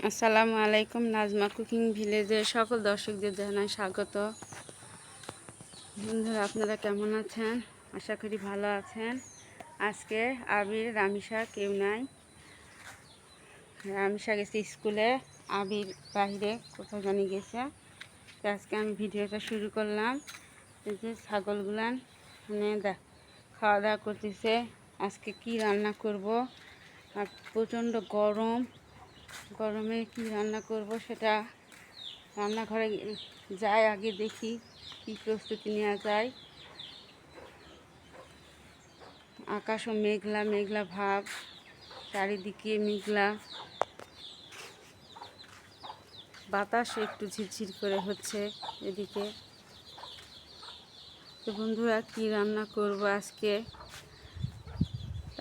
আসসালামু আলাইকুম। নাজমা কুকিং ভিলেজের সকল দর্শকদের জানাই স্বাগত। বন্ধুরা, আপনারা কেমন আছেন? আশা করি ভালো আছেন। আজকে আবির রামিসা কেউ নাই। রামিসা গেছে স্কুলে, আবির বাইরে কোথাও জানি গেছে। আজকে আমি ভিডিওটা শুরু করলাম। এই যে ছাগলগুলান মানে খাওয়া দাওয়া করতেছে। আজকে কি রান্না করব, আর প্রচণ্ড গরমে কি রান্না করব সেটা রান্নাঘরে যাই, আগে দেখি কি প্রস্তুতি নেওয়া যায়। আকাশও মেঘলা মেঘলা ভাব, চারিদিকে মেঘলা, বাতাসও একটু ঝিরঝির করে হচ্ছে এদিকে। তো বন্ধুরা, কি রান্না করব আজকে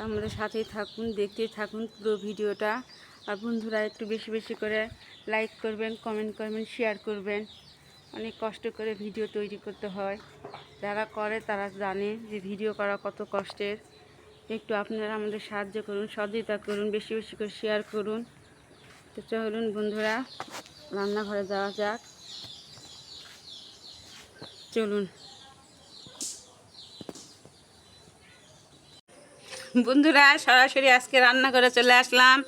আমাদের সাথেই থাকুন, দেখতেই থাকুন পুরো ভিডিওটা। আর বন্ধুরা, একটু বেশি বেশি করে লাইক করবেন, কমেন্ট করবেন, শেয়ার করবেন। অনেক কষ্ট করে ভিডিও তৈরি করতে হয়, যারা করে তারা জানে যে ভিডিও করা কত কষ্টের। একটু আপনারা আমাদের সাহায্য করুন, সহযোগিতা করুন, বেশি বেশি করে শেয়ার করুন। তো চলুন বন্ধুরা, রান্নাঘরে যাওয়া যাক। চলুন বন্ধুরা, সরাসরি আজকে রান্না করে চলে আসলাম।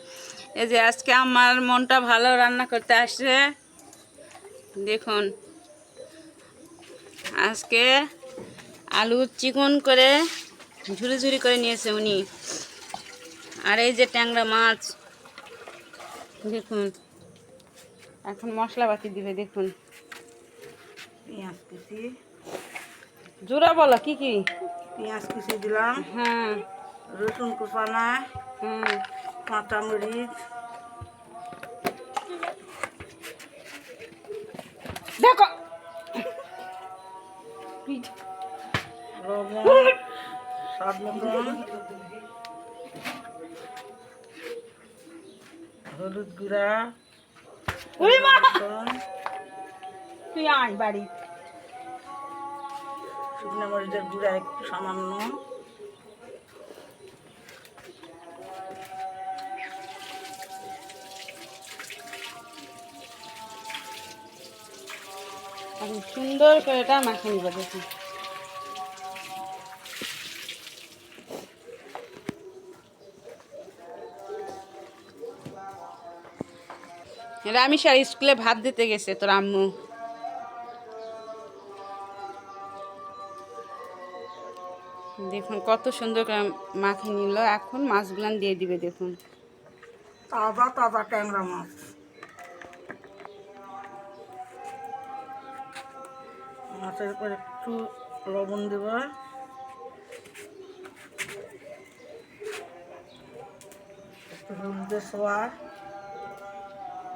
এই যে আজকে আমার মনটা ভালো, রান্না করতে আসছে। দেখুন, আজকে আলু চিকন করে ঝুরি ঝুরি করে নিয়েছে উনি। আর এই যে ট্যাংরা মাছ, দেখুন এখন মশলাপাতি দিবে। দেখুন, পেঁয়াজ কুচি, জোড়া বলো কি কি? পেঁয়াজ কুচি দিলাম, হ্যাঁ রসুন কুচানা, হ্যাঁ, কাঁচামরিচ, দেখো লবণ স্বাদ মতন, হলুদ গুঁড়া মতন, তুই আয় বাড়ি। শুকনো মরিচের গুঁড়া একটু সামান্য, এখন সুন্দর করে এটা মাখিয়ে নিবে। দেখুন, রামিসার স্কুলে ভাত দিতে গেছে তোর আম্মু। দেখুন কত সুন্দর করে মাখিয়ে নিল। এখন মাছগুলান দিয়ে দিবে। দেখুন, তাজা তাজা ট্যাংরা মাছ। মাছের উপর একটু লবণ দেব, একটু হলুদের সোয়া,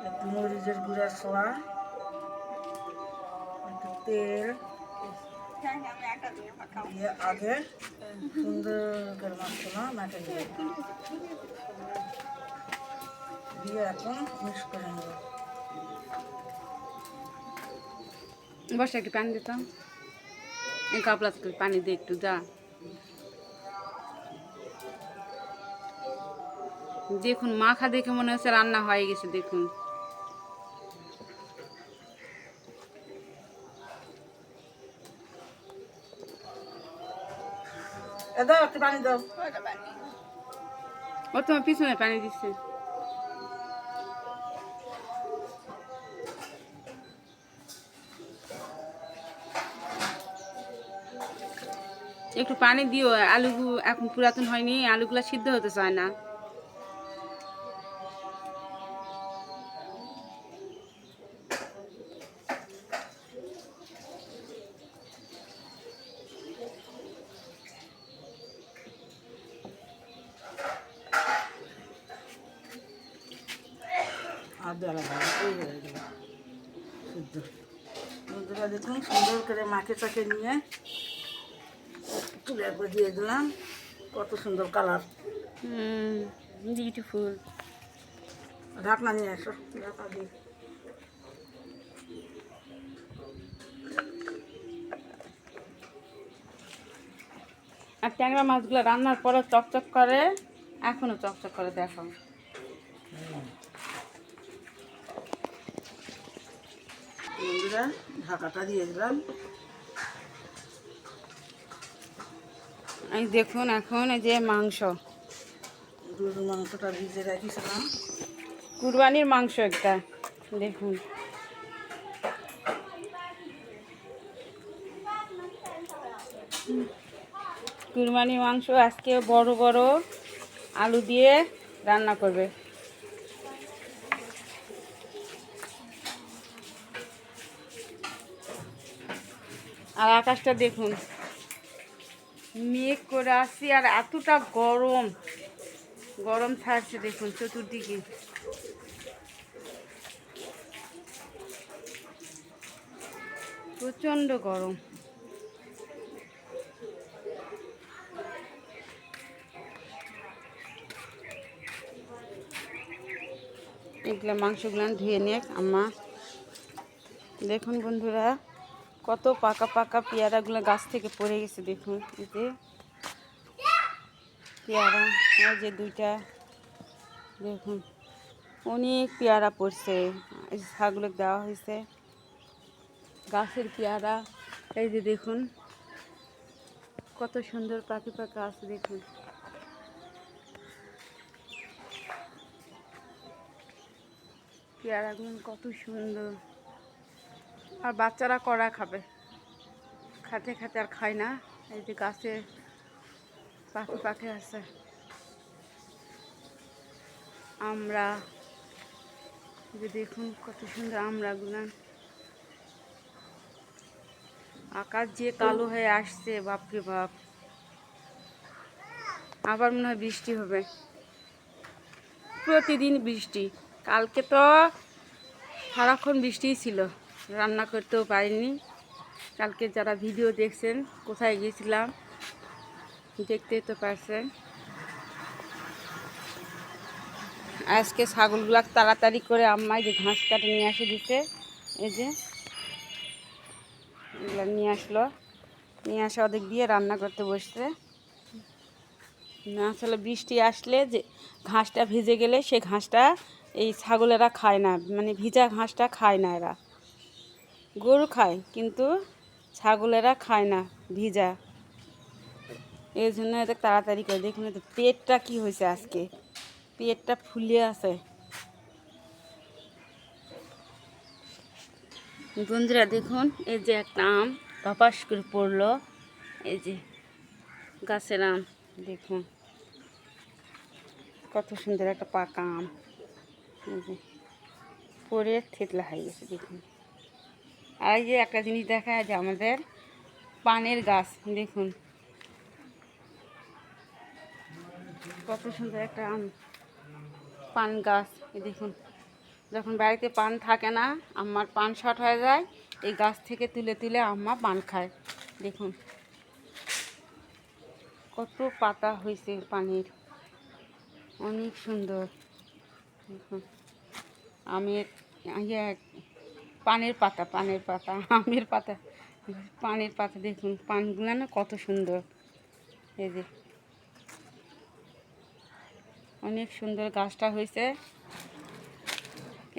একটু মরিচের গুঁড়ার সোয়া, একটু তেল দিয়ে আগে সুন্দর করে মাছগুলো মাখে নেব, দিয়ে এখন মিক্স করে নেব। বসে একটু পানি দিতাম, কাপড় পানি দিয়ে একটু যা। দেখুন মাখা দেখে মনে হচ্ছে রান্না হয়ে গেছে। দেখুন, দাও একটু পানি দাও। ও তোমার পিছনে পানি দিচ্ছে। একটু পানি দিও, আলু এখন পুরাতন হয়নি, আলুগুলা সিদ্ধ হতে চায় না। আর দেওয়া ভালো হয়ে গেল সিদ্ধ। বন্ধুরা দেখুন, সুন্দর করে মাখে চাকে নিয়ে চুলের উপর দিয়ে দিলাম। কত সুন্দর কালার, বিউটিফুল। ঢাকনা নিয়ে আসো, ঢাকনা দিয়ে আর ট্যাংরা মাছগুলো রান্নার পরে চকচক করে, এখনো চকচক করে। দেখো করে ঢাকাটা দিয়ে দিলাম। এই দেখুন এখন এই যে মাংস, গরুর মাংসটা ভিজে রাখিছিলাম। কুরবানির মাংস একটা দেখুন। কুরবানির মাংস আজকে বড় বড় আলু দিয়ে রান্না করবে। আর আকাশটা দেখুন, মেঘ করে আসছি আর এতটা গরম, গরম ছাড়ছে দেখুন চতুর্দিকে। প্রচণ্ড গরম। এগুলো মাংসগুলো ধুয়ে নিয়ে আম্মা। দেখুন বন্ধুরা, কত পাকা পাকা পেয়ারাগুলো গাছ থেকে পড়ে গেছে দেখুন। এই যে পেয়ারা, এই যে দুইটা দেখুন, অনেক পেয়ারা পড়ছে। এই ছাগলকে দেওয়া হয়েছে গাছের পেয়ারা। এই যে দেখুন কত সুন্দর পাখি পাকা আছে দেখুন। পেয়ারাগুলো কত সুন্দর। আর বাচ্চারা কড়া খাবে, খাতে খাতে আর খায় না। এই যে গাছে পাখি পাখি আছে। আমরা যে দেখুন কত সুন্দর আমরাগুলো। আকাশ যে কালো হয়ে আসছে, বাপরে বাপ। আবার মনে হয় বৃষ্টি হবে, প্রতিদিন বৃষ্টি। কালকে তো সারাক্ষণ বৃষ্টিই ছিল, রান্না করতেও পারিনি। কালকে যারা ভিডিও দেখছেন কোথায় গিয়েছিলাম দেখতেই তো পারছেন। আজকে ছাগলগুলা তাড়াতাড়ি করে আম্মাই যে ঘাস কাটে নিয়ে আসে দিতে। এই যে এগুলো নিয়ে আসলো, নিয়ে আসা ওদিক দিয়ে রান্না করতে বসছে। না আসলে বৃষ্টি আসলে যে ঘাসটা ভিজে গেলে সে ঘাসটা এই ছাগলেরা খায় না, মানে ভিজা ঘাসটা খায় না। এরা গরু খায় কিন্তু ছাগলেরা খায় না ভিজা। এই জন্য এদের তাড়াতাড়ি করে। দেখুন এদের পেটটা কি হয়েছে আজকে, পেটটা ফুলে আছে। বন্ধুরা দেখুন, এই যে একটা আম ধপাস করে পড়লো। এই যে গাছের আম দেখুন কত সুন্দর একটা পাকা আম। এই যে পরে থেতলা হয়ে গেছে দেখুন। আর এই যে একটা জিনিস দেখা যায় যে আমাদের পানের গাছ দেখুন কত সুন্দর একটা আম পান গাছ। এই দেখুন, যখন বাড়িতে পান থাকে না, আমার পান শর্ট হয়ে যায়, এই গাছ থেকে তুলে তুলে আম্মা পান খায়। দেখুন কত পাতা হয়েছে পানির, অনেক সুন্দর। দেখুন আমের ইয়ে পানের পাতা, পানের পাতা, আমের পাতা, পানের পাতা। দেখুন পানগুলো না কত সুন্দর। এই যে অনেক সুন্দর গাছটা হয়েছে,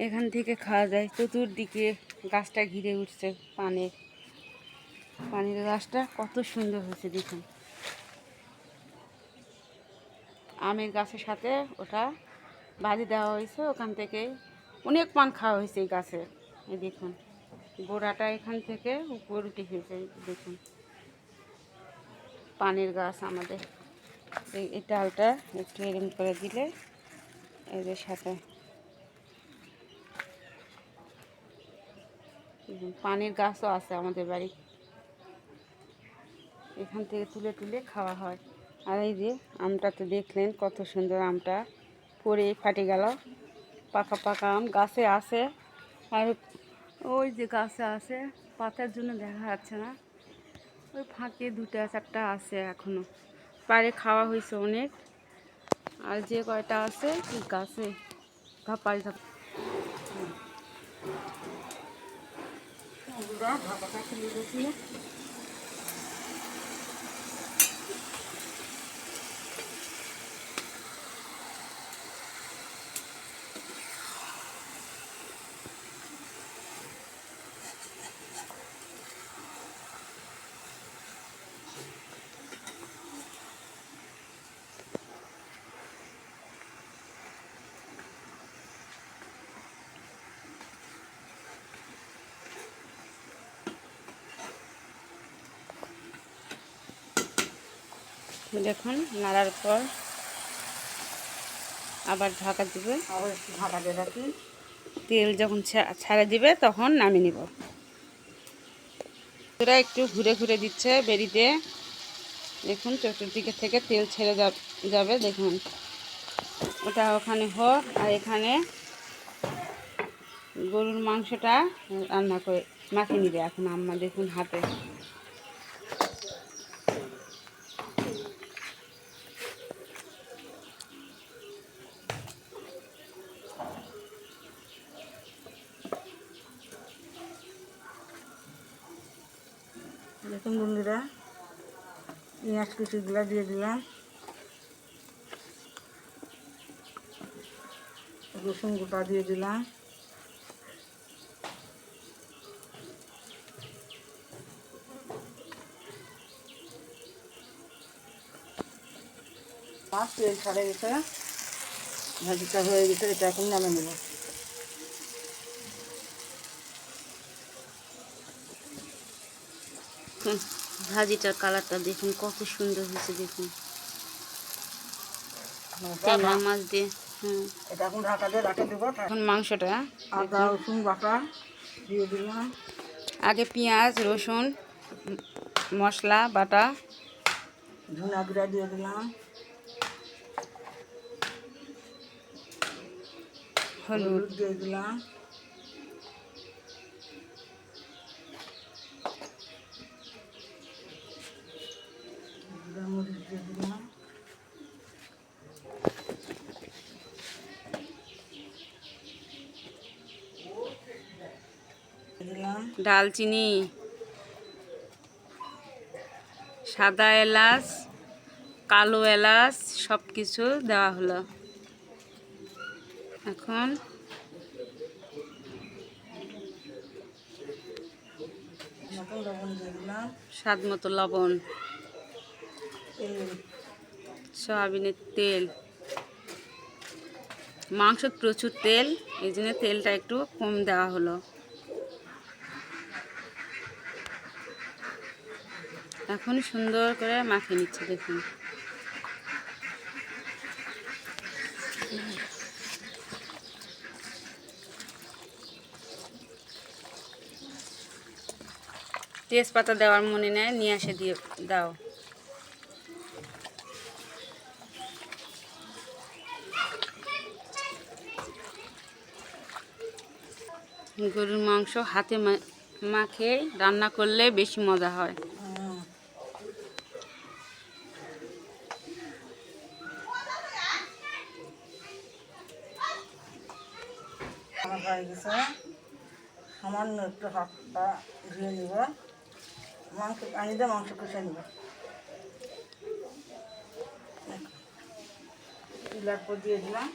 এখান থেকে খাওয়া যায়। চতুর্দিকে গাছটা ঘিরে উঠছে পানের, পানের গাছটা কত সুন্দর হয়েছে দেখুন। আমের গাছের সাথে ওটা বাজি দেওয়া হয়েছে, ওখান থেকে অনেক পান খাওয়া হয়েছে এই গাছে। এই দেখুন গোড়াটা এখান থেকে উপর উঠে হয়েছে দেখুন। পানের গাছ আমাদের এই ডালটা একটু এরম করে দিলে এদের সাথে পানের গাছও আছে আমাদের বাড়ি, এখান থেকে তুলে তুলে খাওয়া হয়। আর এই যে আমটা তো দেখলেন কত সুন্দর, আমটা পরে ফাটে গেল। পাকা পাকা আম গাছে আছে, আর ওই যে গাছে আছে, পাতার জন্য দেখা যাচ্ছে না। ওই ফাঁকে দুটা চারটা আছে এখনো, পারে খাওয়া হয়েছে অনেক। আর যে কয়টা আছে গাছে ধাপাই ধাপ। ঢাকাটা খুলে দিয়েছি। দেখুন নাড়ার পর আবার ঢাকা দিবে, আবার একটু ঢাকা দিয়ে রাখি। তেল যখন ছাড়ে দিবে তখন নামিয়ে নিব। এরা একটু ঘুরে ঘুরে দিচ্ছে বেরিতে, দেখুন চতুর্দিকে থেকে তেল ছেড়ে যাবে। দেখুন ওটা ওখানে হোক, আর এখানে গরুর মাংসটা রান্না করে মাখিয়ে নিবে এখন আম্মা, দেখুন হাতে। দেখুন বন্ধুরা, পেঁয়াজ কুচিগুলো দিয়ে দিলাম, রসুন গোটা দিয়ে দিলাম, মাছ তেল ছাড়ে গেছে, ভাজিটা হয়ে গেছে, এটা এখন নামে নেব। ভাজিটার কালারটা দেখুন কত সুন্দর হয়েছে, দেখুন ট্যাংরা মাছ দিয়ে। এটা এখন ঢাকা দিয়ে রাখে দেবো। এখন মাংসটা আদা রসুন বাটা দিয়ে দিলাম, আগে পেঁয়াজ রসুন মশলা বাটা, ধনিয়া গুঁড়া দিয়ে দিলাম, হলুদ দিয়ে দিলাম, জিরা মরিচ দিয়ে দিলাম, দিলাম ডালচিনি, সাদা এলাচ, কালো এলাচ সব কিছু দেওয়া হলো। এখন নতুন লবণ দিয়ে দিলাম, স্বাদ মতো লবণ, তেল, সয়াবিনের তেল। মাংস প্রচুর তেল, এই জন্য তেলটা একটু কম দেওয়া হলো। এখন সুন্দর করে মাখিয়ে নিচ্ছে, দেখুন তেজপাতা দেওয়ার মনে নেই, নিয়ে এসে দিয়ে দাও। গরুর মাংস হাতে মাখে রান্না করলে বেশি মজা হয়। আমার হয়ে গেছে, সামান্য একটু হাতটা ধুয়ে নিব, মাংস পানি দিয়ে মাংস কষে নিব। চুলার পর দিয়ে দিলাম,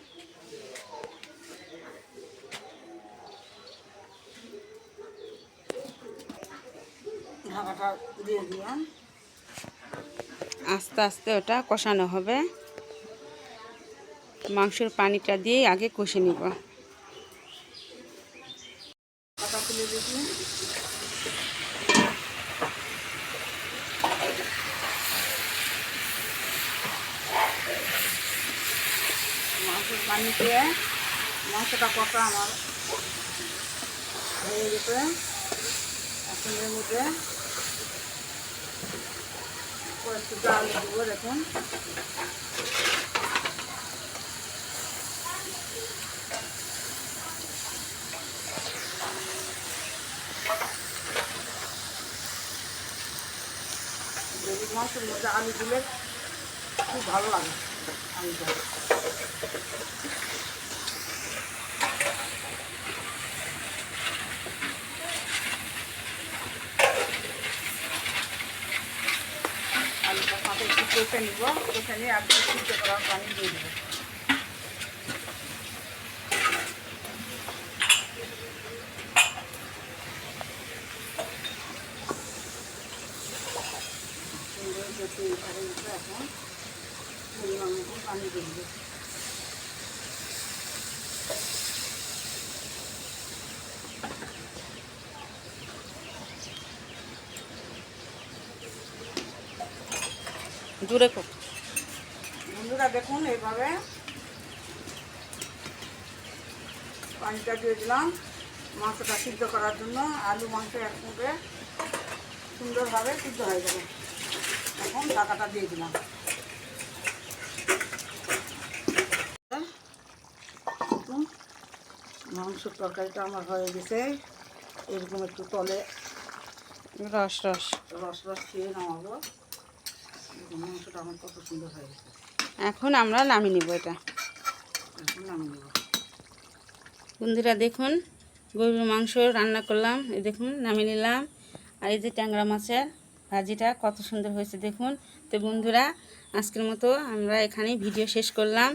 ঢাকাটা দিয়ে দিলাম, আস্তে আস্তে ওটা কষানো হবে। মাংসের পানিটা দিয়ে আগে কষে নিব। ঢাকা তুলে দিয়েছি, মাংসের পানি দিয়ে মাংসটা কষা আমার হয়ে গেছে। এখন এর মধ্যে কয়েকটু ডাল দেবো, দেখুন গরুর মাংসের মধ্যে আলু দিলে খুব ভালো লাগে। আলুটা আলুটার সাথে একটু কষে নিব, কষে নিয়ে আর সিদ্ধ করার পানি দিয়ে দেবো। সুন্দর যত এখানে এখন পরিমাণ মতন পানি দিয়ে দেবো। জুড়ে বন্ধুরা দেখুন এইভাবে পানিটা দিয়ে দিলাম মাংসটা সিদ্ধ করার জন্য। আলু মাংস একসঙ্গে সুন্দরভাবে সিদ্ধ হয়ে যাবে। এখন ঢাকাটা দিয়ে দিলাম। মাংসের তরকারিটা আমার হয়ে গেছে, এরকম একটু তলে রস রস রস রস খেয়ে নামাবো। মাংসটা আমার কত সুন্দর হয়ে গেছে। এখন আমরা নামিয়ে নিব এটা। এখন নামিয়ে নেব। বন্ধুরা দেখুন গরুর মাংস রান্না করলাম, এই দেখুন নামিয়ে নিলাম। আর এই যে ট্যাংরা মাছের ভাজিটা কত সুন্দর হয়েছে দেখুন। তো বন্ধুরা আজকের মতো আমরা এখানেই ভিডিও শেষ করলাম।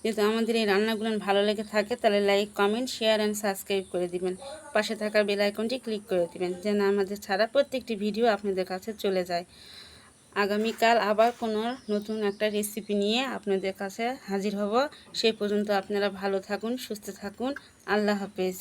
যদি আমাদের এই রান্নাগুলো ভালো লেগে থাকে তাহলে like, comment, share and subscribe করে দিবেন। পাশে থাকা বেল আইকনটি ক্লিক করে দিবেন যেন আমাদের ছাড়া প্রত্যেকটি ভিডিও আপনাদের কাছে চলে যায়। আগামীকাল আবার কোনো নতুন একটা রেসিপি নিয়ে আপনাদের কাছে হাজির হব। সেই পর্যন্ত আপনারা ভালো থাকুন, সুস্থ থাকুন। আল্লাহ হাফেজ।